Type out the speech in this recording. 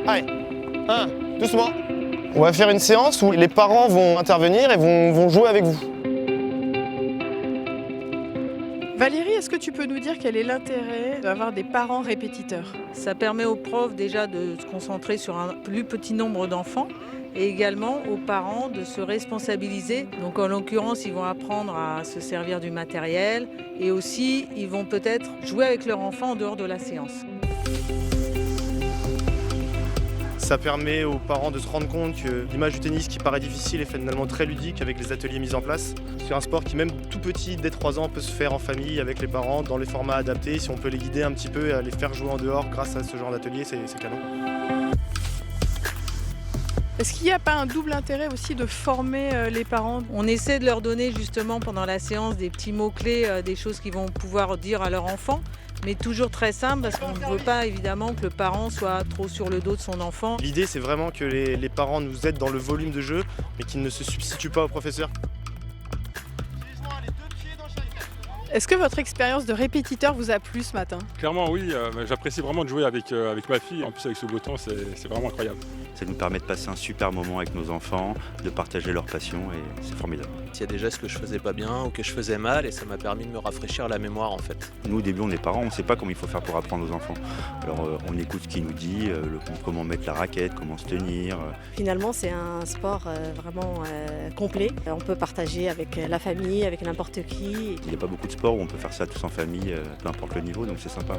Allez, 1, doucement. On va faire une séance où les parents vont intervenir et vont jouer avec vous. Valérie, est-ce que tu peux nous dire quel est l'intérêt d'avoir des parents répétiteurs? Ça permet aux profs déjà de se concentrer sur un plus petit nombre d'enfants et également aux parents de se responsabiliser. Donc en l'occurrence, ils vont apprendre à se servir du matériel et aussi ils vont peut-être jouer avec leur enfant en dehors de la séance. Ça permet aux parents de se rendre compte que l'image du tennis qui paraît difficile est finalement très ludique avec les ateliers mis en place. C'est un sport qui même tout petit, dès 3 ans, peut se faire en famille avec les parents dans les formats adaptés. Si on peut les guider un petit peu et les faire jouer en dehors grâce à ce genre d'atelier, c'est canon. Est-ce qu'il n'y a pas un double intérêt aussi de former les parents? On essaie de leur donner justement pendant la séance des petits mots-clés, des choses qu'ils vont pouvoir dire à leur enfant. Mais toujours très simple parce qu'on ne veut pas évidemment que le parent soit trop sur le dos de son enfant. L'idée, c'est vraiment que les parents nous aident dans le volume de jeu, mais qu'ils ne se substituent pas au professeur. Est-ce que votre expérience de répétiteur vous a plu ce matin? Clairement oui, j'apprécie vraiment de jouer avec ma fille, en plus avec ce beau temps, c'est vraiment incroyable. Ça nous permet de passer un super moment avec nos enfants, de partager leur passion et c'est formidable. Il y a des gestes que je faisais pas bien ou que je faisais mal et ça m'a permis de me rafraîchir la mémoire en fait. Nous au début on est parents, on ne sait pas comment il faut faire pour apprendre aux enfants. Alors on écoute ce qu'il nous dit, comment mettre la raquette, comment se tenir. Finalement c'est un sport vraiment complet. On peut partager avec la famille, avec n'importe qui. Il n'y a pas beaucoup de sports où on peut faire ça tous en famille, peu importe le niveau, donc c'est sympa.